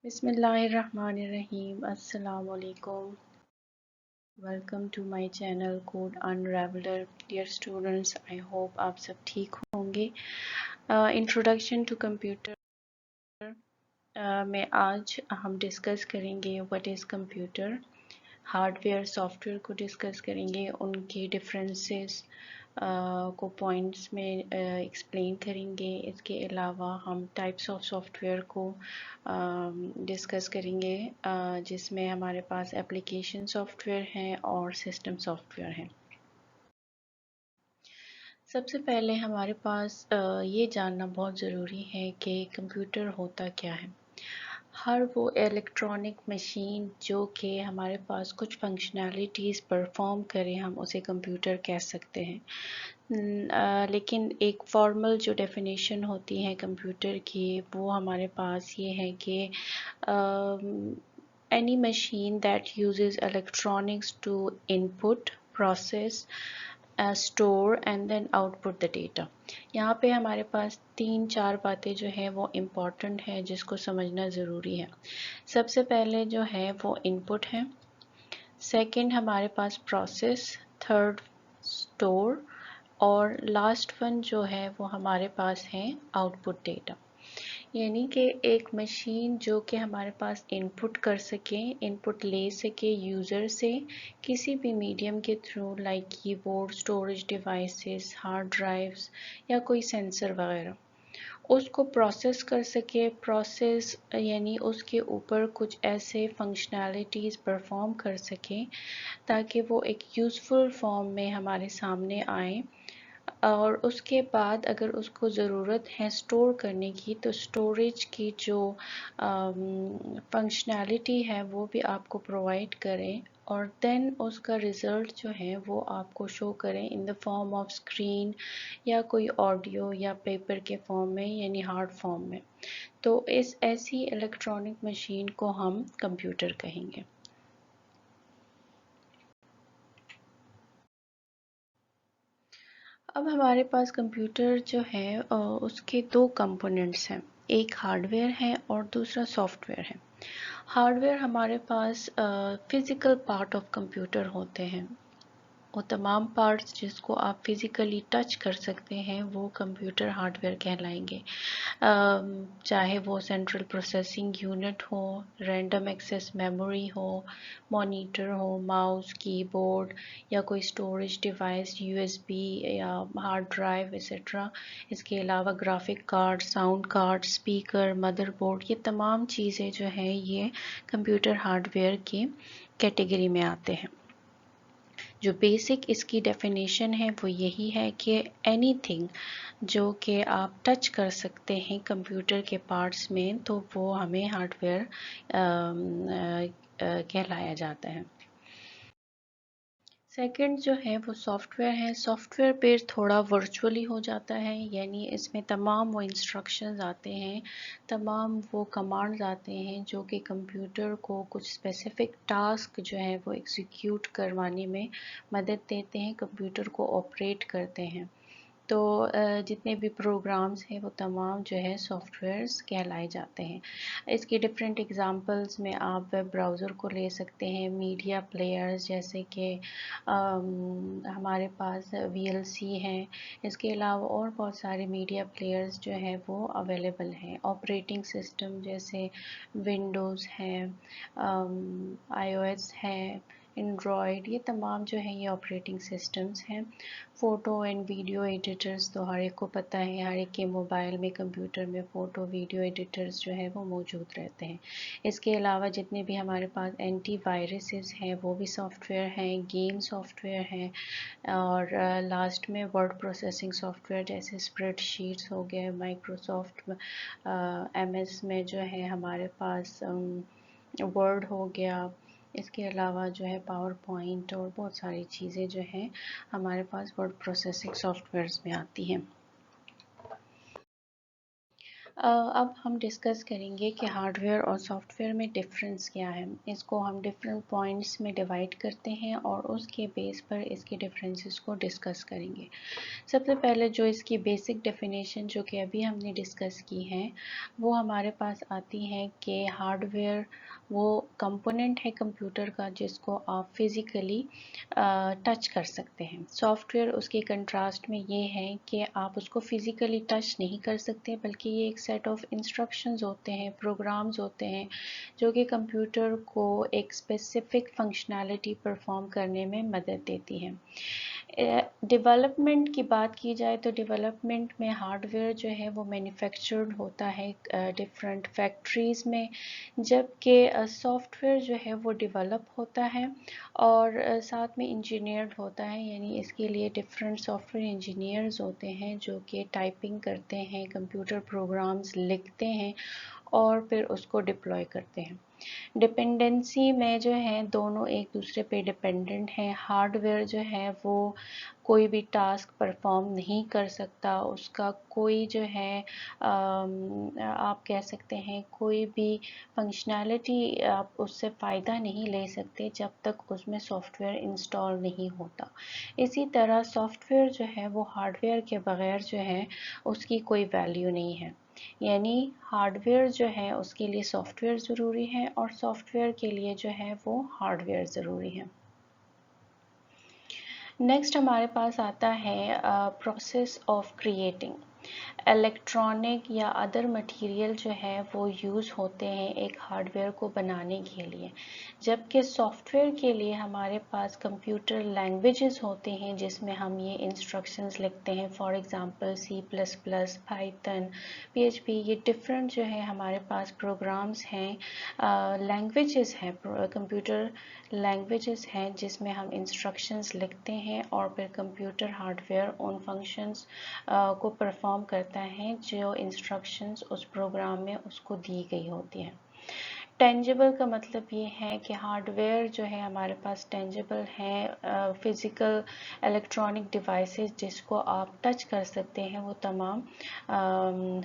بسم اللہ الرحمن الرحیم. السلام علیکم. Welcome to my channel code unraveller. Dear students, I hope آپ سب ٹھیک ہوں گے. انٹروڈکشن ٹو کمپیوٹر میں آج ہم ڈسکس کریں گے what is computer. Hard where soft where کو ڈسکس کریں گے, ان کے ڈفرینسز کو پوائنٹس میں ایکسپلین کریں گے. اس کے علاوہ ہم ٹائپس آف سافٹ ویئر کو ڈسکس کریں گے, جس میں ہمارے پاس اپلیکیشن سافٹ ویئر ہیں اور سسٹم سافٹ ویئر ہیں. سب سے پہلے ہمارے پاس یہ جاننا بہت ضروری ہے کہ کمپیوٹر ہوتا کیا ہے. ہر وہ الیکٹرانک مشین جو کہ ہمارے پاس کچھ فنکشنالٹیز پرفارم کرے, ہم اسے کمپیوٹر کہہ سکتے ہیں. لیکن ایک فارمل جو ڈیفینیشن ہوتی ہے کمپیوٹر کی, وہ ہمارے پاس یہ ہے کہ any machine that uses electronics to input, process, store and then output the data. یہاں پہ ہمارے پاس 3-4 باتیں جو ہیں وہ امپورٹنٹ ہیں جس کو سمجھنا ضروری ہے. سب سے پہلے جو ہے وہ انپٹ ہے, سیکنڈ ہمارے پاس پروسیس, تھرڈ اسٹور, اور لاسٹ ون جو ہے وہ ہمارے پاس ہے آؤٹ پٹ ڈیٹا. یعنی کہ ایک مشین جو کہ ہمارے پاس انپٹ کر سکے, انپٹ لے سکے یوزر سے کسی بھی میڈیم کے تھرو, لائک کی board, storage devices, hard drives یا کوئی سینسر وغیرہ, اس کو پروسیس کر سکے. پروسیس یعنی اس کے اوپر کچھ ایسے فنکشنالٹیز پرفارم کر سکے تاکہ وہ ایک یوزفل فارم میں ہمارے سامنے آئیں, اور اس کے بعد اگر اس کو ضرورت ہے اسٹور کرنے کی تو اسٹوریج کی جو فنکشنالٹی ہے وہ بھی آپ کو پرووائڈ کریں, اور دین اس کا رزلٹ جو ہے وہ آپ کو شو کریں ان دا فارم آف اسکرین یا کوئی آڈیو یا پیپر کے فارم میں, یعنی ہارڈ فارم میں. تو ایسی الیکٹرانک مشین کو ہم کمپیوٹر کہیں گے. اب ہمارے پاس کمپیوٹر جو ہے اس کے 2 کمپوننٹس ہیں, ایک ہارڈ ویئر ہے اور دوسرا سافٹ ویئر ہے. ہارڈ ویئر ہمارے پاس فزیکل پارٹ آف کمپیوٹر ہوتے ہیں, وہ تمام پارٹس جس کو آپ فزیکلی ٹچ کر سکتے ہیں وہ کمپیوٹر ہارڈ ویئر کہلائیں گے. چاہے وہ سینٹرل پروسیسنگ یونٹ ہو, رینڈم ایکسیس میموری ہو, مانیٹر ہو, ماؤس, کی بورڈ یا کوئی اسٹوریج ڈیوائس, USB یا ہارڈ ڈرائیو ایسیٹرا. اس کے علاوہ graphic card, sound card, speaker, mother board, یہ تمام چیزیں جو ہیں یہ کمپیوٹر ہارڈ ویئر کی کیٹیگری میں آتے ہیں. جو بیسک اس کی ڈیفینیشن ہے وہ یہی ہے کہ اینی تھنگ جو کہ آپ ٹچ کر سکتے ہیں کمپیوٹر کے پارٹس میں تو وہ ہمیں ہارڈ ویئر کہلایا جاتا ہے. سیکنڈ جو ہے وہ سافٹ ویئر ہے. سافٹ ویئر پہ تھوڑا ورچولی ہو جاتا ہے, یعنی اس میں تمام وہ انسٹرکشنز آتے ہیں, تمام وہ کمانڈز آتے ہیں جو کہ کمپیوٹر کو کچھ اسپیسیفک ٹاسک جو ہے وہ ایگزیکیوٹ کروانے میں مدد دیتے ہیں, کمپیوٹر کو آپریٹ کرتے ہیں. تو جتنے بھی پروگرامز ہیں وہ تمام جو ہے سافٹ ویئرز کہلائے جاتے ہیں. اس کی ڈفرینٹ ایگزامپلز میں آپ ویب براؤزر کو لے سکتے ہیں, میڈیا پلیئرز جیسے کہ ہمارے پاس VLC ہیں. اس کے علاوہ اور بہت سارے میڈیا پلیئرز جو ہیں وہ اویلیبل ہیں. آپریٹنگ سسٹم جیسے ونڈوز ہیں, iOS ہے, اینڈرائڈ, یہ تمام جو ہیں یہ آپریٹنگ سسٹمز ہیں. فوٹو اینڈ ویڈیو ایڈیٹرز تو ہر ایک کو پتہ ہے, ہر ایک کے موبائل میں, کمپیوٹر میں فوٹو ویڈیو ایڈیٹرز جو ہے وہ موجود رہتے ہیں. اس کے علاوہ جتنے بھی ہمارے پاس اینٹی وائرسز ہیں وہ بھی سافٹ ویئر ہیں, گیم سافٹ ویئر ہیں, اور لاسٹ میں ورڈ پروسیسنگ سافٹ ویئر جیسے اسپریڈ شیٹس ہو گئے, مائکروسافٹ MS میں جو ہے ہمارے پاس ورڈ ہو گیا. اس کے علاوہ جو ہے پاور پوائنٹ اور بہت ساری چیزیں جو ہیں ہمارے پاس ورڈ پروسیسنگ سافٹ ویئرز میں آتی ہیں. اب ہم ڈسکس کریں گے کہ ہارڈ ویئر اور سافٹ ویئر میں ڈفرینس کیا ہے. اس کو ہم ڈفرینٹ پوائنٹس میں ڈیوائڈ کرتے ہیں اور اس کے بیس پر اس کے ڈفرینسز کو ڈسکس کریں گے. سب سے پہلے جو اس کی بیسک ڈیفینیشن جو کہ ابھی ہم نے ڈسکس کی ہے وہ ہمارے پاس آتی ہے کہ ہارڈ ویئر وہ کمپوننٹ ہے کمپیوٹر کا جس کو آپ فزیکلی ٹچ کر سکتے ہیں. سافٹ ویئر اس کی کنٹراسٹ میں یہ ہے کہ آپ اس کو فزیکلی ٹچ نہیں کر سکتے بلکہ یہ ایک سیٹ آف انسٹرکشنز ہوتے ہیں، پروگرامز ہوتے ہیں جو کہ کمپیوٹر کو ایک اسپیسیفک فنکشنالٹی پرفارم کرنے میں مدد دیتی ہیں. ڈیولپمنٹ کی بات کی جائے تو ڈیولپمنٹ میں ہارڈ ویئر جو ہے وہ مینوفیکچرڈ ہوتا ہے ڈفرینٹ فیکٹریز میں، جبکہ سافٹ ویئر جو ہے وہ ڈیولپ ہوتا ہے اور ساتھ میں انجینئرڈ ہوتا ہے. یعنی اس کے لیے ڈفرینٹ سافٹ ویئر انجینئرز ہوتے ہیں جو کہ ٹائپنگ کرتے ہیں، کمپیوٹر پروگرامز لکھتے ہیں اور پھر اس کو ڈپلوائے کرتے ہیں. ڈپینڈنسی میں جو ہے دونوں ایک دوسرے پہ ڈپینڈنٹ ہیں. ہارڈ ویئر جو ہے وہ کوئی بھی ٹاسک پرفارم نہیں کر سکتا، اس کا کوئی جو ہے آپ کہہ سکتے ہیں کوئی بھی فنکشنالٹی آپ اس سے فائدہ نہیں لے سکتے جب تک اس میں سافٹ ویئر انسٹال نہیں ہوتا. اسی طرح سافٹ ویئر جو ہے وہ ہارڈ ویئر کے بغیر جو ہے اس کی کوئی ویلیو نہیں ہے. یعنی ہارڈ ویئر جو ہے اس کے لیے سافٹ ویئر ضروری ہے اور سافٹ ویئر کے لیے جو ہے وہ ہارڈ ویئر ضروری ہے. نیکسٹ ہمارے پاس آتا ہے پروسیس آف کریٹنگ. الیکٹرانک یا ادر مٹیریل جو ہے وہ یوز ہوتے ہیں ایک ہارڈ ویئر کو بنانے کے لیے، جبکہ سافٹ ویئر کے لیے ہمارے پاس کمپیوٹر لینگویجز ہوتے ہیں جس میں ہم یہ انسٹرکشنز لکھتے ہیں. For example C++، Python, PHP، یہ ڈفرینٹ جو ہے ہمارے پاس پروگرامز ہیں، لینگویجز ہیں، کمپیوٹر لینگویجز ہیں جس میں ہم انسٹرکشنز لکھتے ہیں اور پھر computer hard where in functions کو پرفارم کرتا ہے جو انسٹرکشنز اس پروگرام میں اس کو دی گئی ہوتی ہیں. ٹینجیبل کا مطلب یہ ہے کہ ہارڈ ویئر جو ہے ہمارے پاس ٹینجیبل ہیں، فزیکل الیکٹرانک ڈیوائسز جس کو آپ ٹچ کر سکتے ہیں وہ تمام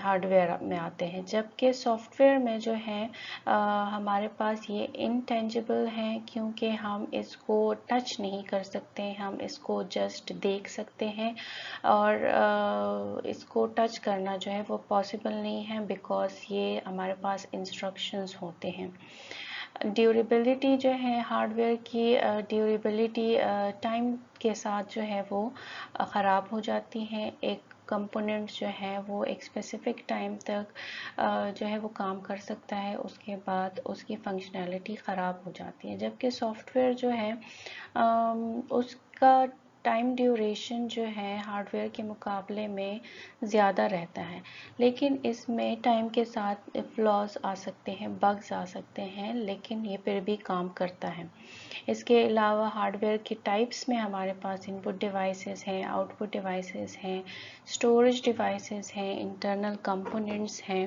ہارڈ ویئر میں آتے ہیں. جبکہ سافٹ ویئر میں جو ہے ہمارے پاس یہ انٹینجیبل ہیں کیونکہ ہم اس کو ٹچ نہیں کر سکتے، ہم اس کو جسٹ دیکھ سکتے ہیں اور اس کو ٹچ کرنا جو ہے وہ پاسبل نہیں ہے بیکاز یہ ہمارے پاس انسٹرکشنز ہوتے ہیں. ڈیوریبلٹی جو ہے ہارڈ ویئر کی ڈیوریبلٹی ٹائم کے ساتھ جو ہے وہ خراب ہو جاتی ہیں. ایک کمپوننٹ جو ہے وہ ایک اسپیسیفک ٹائم تک جو ہے وہ کام کر سکتا ہے، اس کے بعد اس کی فنکشنالٹی خراب ہو جاتی ہے. جبکہ سافٹ ویئر جو ہے اس کا ٹائم ڈیوریشن جو ہے ہارڈ ویئر کے مقابلے میں زیادہ رہتا ہے، لیکن اس میں ٹائم کے ساتھ فلاز آ سکتے ہیں، بگز آ سکتے ہیں، لیکن یہ پھر بھی کام کرتا ہے. اس کے علاوہ ہارڈ ویئر کی ٹائپس میں ہمارے پاس ان پٹ ڈیوائسز ہیں، آؤٹ پٹ ڈیوائسز ہیں، اسٹوریج ڈیوائسز ہیں، انٹرنل کمپوننٹس ہیں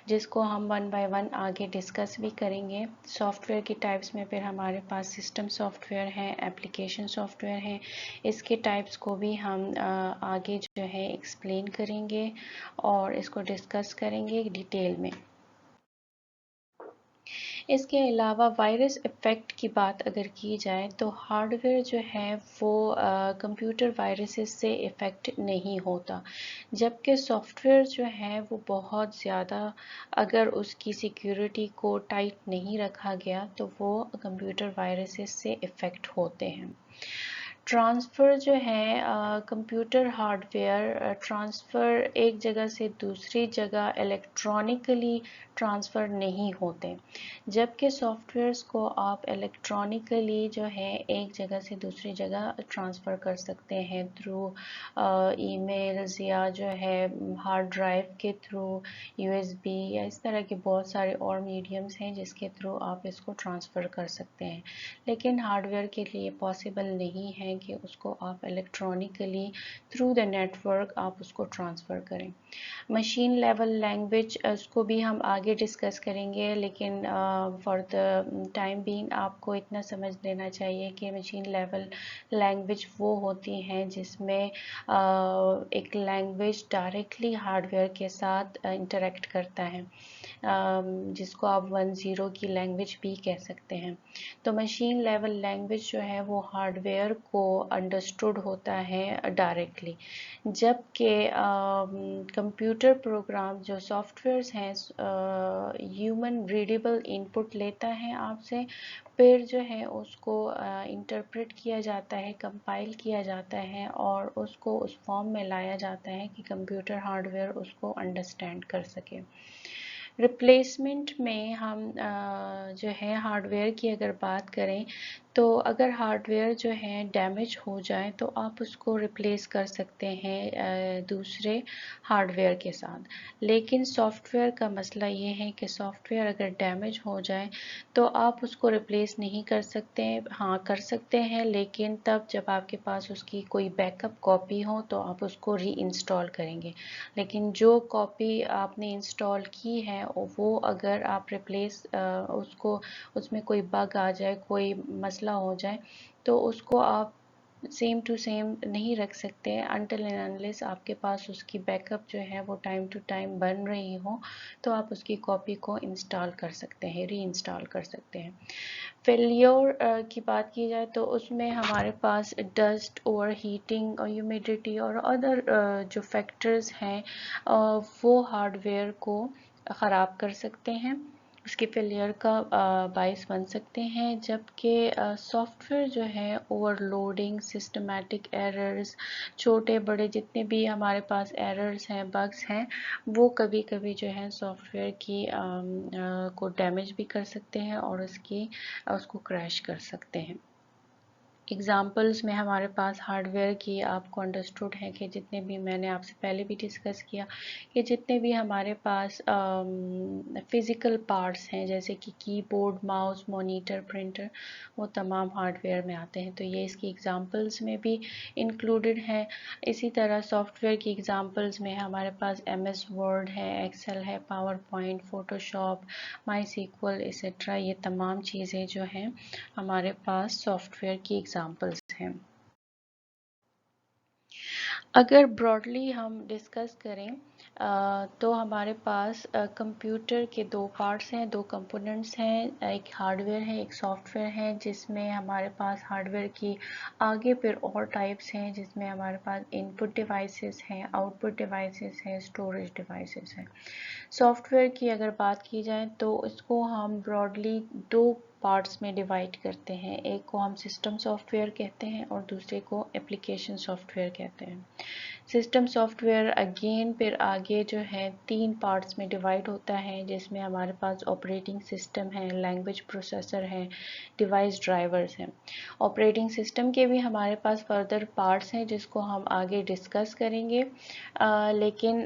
جس کو ہم ون بائی ون آگے ڈسکس بھی کریں گے. سافٹ ویئر کی ٹائپس میں پھر ہمارے پاس سسٹم سافٹ ویئر ہیں، اپلیکیشن سافٹ ویئر ہیں. اس کے ٹائپس کو بھی ہم آگے جو ہے ایکسپلین کریں گے اور اس کو ڈسکس کریں گے ڈیٹیل میں. اس کے علاوہ وائرس ایفیکٹ کی بات اگر کی جائے تو ہارڈ ویئر جو ہے وہ کمپیوٹر وائرسز سے افیکٹ نہیں ہوتا، جبکہ سافٹ ویئر جو ہے وہ بہت زیادہ اگر اس کی سیکیورٹی کو ٹائٹ نہیں رکھا گیا تو وہ کمپیوٹر وائرسز سے افیکٹ ہوتے ہیں. ٹرانسفر جو ہے کمپیوٹر ہارڈ ویئر ٹرانسفر ایک جگہ سے دوسری جگہ الیکٹرانکلی ٹرانسفر نہیں ہوتے، جبکہ سافٹ ویئرس کو آپ الیکٹرانکلی جو ہے ایک جگہ سے دوسری جگہ ٹرانسفر کر سکتے ہیں تھرو ای میلز یا جو ہے ہارڈ ڈرائیو کے تھرو، USB یا اس طرح کے بہت سارے اور میڈیمز ہیں جس کے تھرو آپ اس کو ٹرانسفر کر سکتے ہیں. لیکن ہارڈ ویئر کے لیے پاسبل نہیں ہے ہیں کہ اس کو آپ الیکٹرانکلی تھرو دا نیٹورک آپ اس کو ٹرانسفر کریں. مشین لیول لینگویج اس کو بھی ہم آگے ڈسکس کریں گے، لیکن فار دا ٹائم بینگ آپ کو اتنا سمجھ لینا چاہیے کہ مشین لیول لینگویج وہ ہوتی ہیں جس میں ایک لینگویج ڈائریکٹلی ہارڈ ویئر کے ساتھ انٹریکٹ کرتا ہے، جس کو آپ 1.0 کی لینگویج بھی کہہ سکتے ہیں. تو مشین لیول لینگویج جو ہے وہ ہارڈ ویئر کو انڈرسٹوڈ ہوتا ہے ڈائریکٹلی، جبکہ کمپیوٹر پروگرام جو سافٹ ویئرز ہیں ہیومن ریڈیبل ان پٹ لیتا ہے آپ سے، پھر جو ہے اس کو انٹرپریٹ کیا جاتا ہے، کمپائل کیا جاتا ہے اور اس کو اس فارم میں لایا جاتا ہے کہ کمپیوٹر ہارڈ ویئر اس کو انڈرسٹینڈ کر سکے. ریپلیسمنٹ میں ہم جو ہے ہارڈ ویئر کی اگر بات کریں تو اگر ہارڈ ویئر جو ہے ڈیمیج ہو جائے تو آپ اس کو ریپلیس کر سکتے ہیں دوسرے ہارڈ ویئر کے ساتھ. لیکن سافٹ ویئر کا مسئلہ یہ ہے کہ سافٹ ویئر اگر ڈیمیج ہو جائے تو آپ اس کو ریپلیس نہیں کر سکتے. ہاں کر سکتے ہیں، لیکن تب جب آپ کے پاس اس کی کوئی بیک اپ کاپی ہو تو آپ اس کو ری انسٹال کریں گے. لیکن جو کاپی آپ نے انسٹال کی ہے وہ اگر آپ ریپلیس اس میں کوئی بگ آ جائے، کوئی مسئلہ ہو جائے، تو اس کو آپ سیم ٹو سیم نہیں رکھ سکتے انٹل اینڈ انلیس آپ کے پاس اس کی بیک اپ جو ہے وہ ٹائم ٹو ٹائم بن رہی ہو، تو آپ اس کی کاپی کو انسٹال کر سکتے ہیں، ری انسٹال کر سکتے ہیں. فیلیور کی بات کی جائے تو اس میں ہمارے پاس ڈسٹ، اوور ہیٹنگ اور ہیومیڈیٹی اور ادر جو فیکٹرز ہیں وہ ہارڈ ویئر کو خراب کر سکتے ہیں، اس کے فیلئر کا باعث بن سکتے ہیں. جبکہ سافٹ ویئر جو ہے اوور لوڈنگ، سسٹمیٹک ایررز، چھوٹے بڑے جتنے بھی ہمارے پاس ایررز ہیں، بگز ہیں، وہ کبھی کبھی جو ہے سافٹ ویئر کی کو ڈیمیج بھی کر سکتے ہیں اور اس کو کریش کر سکتے ہیں. ایگزامپلز میں ہمارے پاس ہارڈ ویئر کی آپ کو انڈرسٹوڈ ہے کہ جتنے بھی میں نے آپ سے پہلے بھی ڈسکس کیا کہ جتنے بھی ہمارے پاس فزیکل پارٹس ہیں جیسے کہ کی بورڈ، ماؤس، مانیٹر، پرنٹر، وہ تمام ہارڈ ویئر میں آتے ہیں. تو یہ اس کی ایگزامپلز میں بھی انکلوڈڈ ہے. اسی طرح سافٹ ویئر کی ایگزامپلز میں ہمارے پاس ایم ایس ورڈ ہے، ایکسل ہے، پاور پوائنٹ، فوٹو شاپ، مائی سیکول ایسیٹرا. یہ تمام چیزیں جو ہیں ہمارے پاس سافٹ ویئر کی ایگزامپلز ہیں. اگر براڈلی ہم ڈسکس کریں تو ہمارے پاس کمپیوٹر کے دو پارٹس ہیں، دو کمپوننٹس ہیں، ایک ہارڈ ویئر ہے، ایک سافٹ ویئر ہے، جس میں ہمارے پاس ہارڈ ویئر کی آگے پھر اور ٹائپس ہیں جس میں ہمارے پاس ان پٹ ڈیوائسز ہیں، آؤٹ پٹ ڈیوائسز ہیں، اسٹوریج ڈیوائسز ہیں. سافٹ ویئر کی اگر بات کی جائے تو اس کو ہم براڈلی دو پارٹس میں ڈیوائڈ کرتے ہیں. ایک کو ہم سسٹم سافٹ ویئر کہتے ہیں اور دوسرے کو اپلیکیشن سافٹ ویئر کہتے ہیں. سسٹم سافٹ ویئر اگین پھر آگے جو ہے تین پارٹس میں ڈیوائڈ ہوتا ہے، جس میں ہمارے پاس آپریٹنگ سسٹم ہے، لینگویج پروسیسر ہے، ڈیوائس ڈرائیورز ہیں. آپریٹنگ سسٹم کے بھی ہمارے پاس فردر پارٹس ہیں جس کو ہم آگے ڈسکس کریں گے، لیکن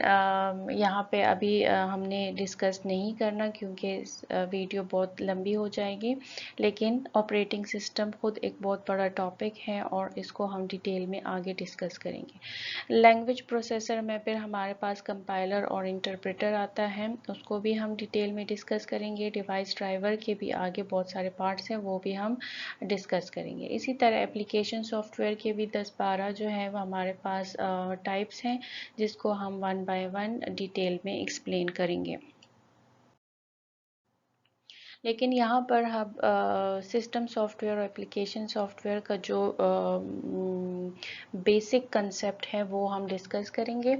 یہاں پہ ابھی ہم نے ڈسکس نہیں کرنا کیونکہ ویڈیو بہت لمبی ہو جائے گی. لیکن آپریٹنگ سسٹم خود ایک بہت بڑا ٹاپک ہے اور اس کو ہم ڈیٹیل میں آگے ڈسکس کریں گے. لینگویج پروسیسر میں پھر ہمارے پاس کمپائلر اور انٹرپریٹر آتا ہے، اس کو بھی ہم ڈیٹیل میں ڈسکس کریں گے. ڈیوائس ڈرائیور کے بھی آگے بہت سارے پارٹس ہیں، وہ بھی ہم ڈسکس کریں گے. اسی طرح اپلیکیشن سافٹ ویئر کے بھی 10-12 جو ہے وہ ہمارے پاس ٹائپس ہیں جس کو ہم 1 بائی 1 ڈیٹیل میں ایکسپلین کریں گے. لیکن یہاں پر ہم سسٹم سافٹ ویئر اور اپلیکیشن سافٹ ویئر کا جو بیسک کنسیپٹ ہے وہ ہم ڈسکس کریں گے،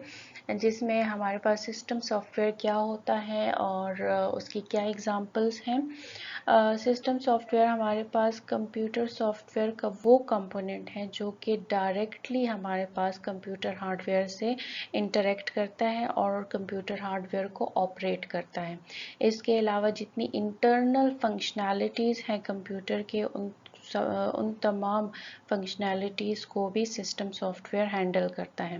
جس میں ہمارے پاس سسٹم سافٹ ویئر کیا ہوتا ہے اور اس کی کیا ایگزامپلس ہیں. سسٹم سافٹ ویئر ہمارے پاس کمپیوٹر سافٹ ویئر کا وہ کمپوننٹ ہے جو کہ ڈائریکٹلی ہمارے پاس کمپیوٹر ہارڈ ویئر سے انٹریکٹ کرتا ہے اور کمپیوٹر ہارڈ ویئر کو آپریٹ کرتا ہے. اس کے علاوہ جتنی انٹرنل فنکشنالٹیز ہیں کمپیوٹر کے، ان ان تمام فنکشنالٹیز کو بھی سسٹم سافٹ ویئر ہینڈل کرتا ہے۔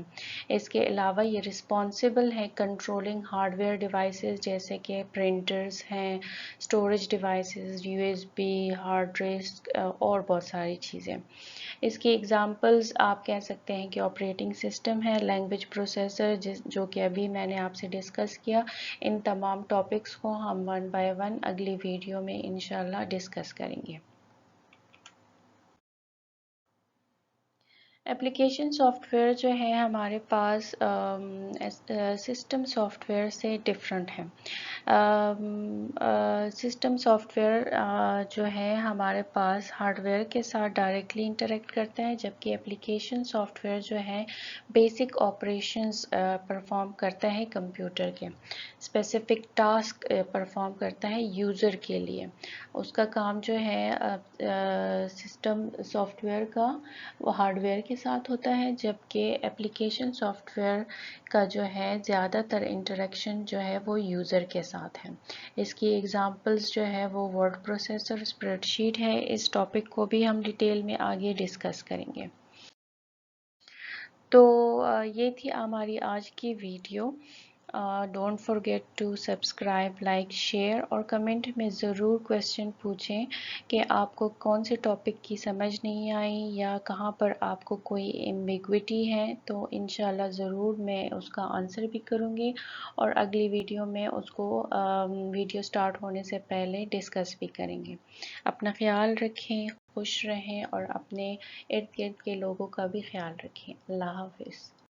اس کے علاوہ یہ رسپانسبل ہے کنٹرولنگ ہارڈ ویئر ڈیوائسز جیسے کہ پرنٹرز ہیں، storage devices, U S B, hard disk اور بہت ساری چیزیں۔ اس کی ایگزامپلز آپ کہہ سکتے ہیں کہ آپریٹنگ سسٹم ہے، لینگویج پروسیسر جو کہ ابھی میں نے آپ سے ڈسکس کیا۔ ان تمام ٹاپکس کو ہم ون بائی ون اگلی ویڈیو میں انشاءاللہ ڈسکس کریں گے۔ اپلیکیشن سافٹ ویئر جو ہے ہمارے پاس سسٹم سافٹ ویئر سے ڈفرینٹ ہے۔ سسٹم سافٹ ویئر جو ہے ہمارے پاس ہارڈ ویئر کے ساتھ ڈائریکٹلی انٹریکٹ کرتا ہے، جبکہ اپلیکیشن سافٹ ویئر جو ہے بیسک آپریشنز پرفارم کرتا ہے کمپیوٹر کے، اسپیسیفک ٹاسک پرفارم کرتا ہے یوزر کے لیے۔ اس کا کام جو ہے سسٹم سافٹ ویئر کا وہ ہارڈ ویئر کے ساتھ ہوتا ہے، جبکہ اپلیکیشن سافٹ ویئر کا جو ہے زیادہ تر انٹریکشن جو ہے وہ یوزر کے ساتھ ہے۔ اس کی ایگزامپلز جو ہے وہ ورڈ پروسیسر، اسپریڈ شیٹ ہے۔ اس ٹاپک کو بھی ہم ڈیٹیل میں آگے ڈسکس کریں گے۔ تو یہ تھی ہماری آج کی video. Don't forget to subscribe, like, share اور کمنٹ میں ضرور کویسچن پوچھیں کہ آپ کو کون سے ٹاپک کی سمجھ نہیں آئی یا کہاں پر آپ کو کوئی ایمبیگوٹی ہے، تو انشاءاللہ ضرور میں اس کا آنسر بھی کروں گی اور اگلی ویڈیو میں اس کو ویڈیو سٹارٹ ہونے سے پہلے ڈسکس بھی کریں گے۔ اپنا خیال رکھیں، خوش رہیں اور اپنے ارد گرد کے لوگوں کا بھی خیال رکھیں۔ اللہ حافظ۔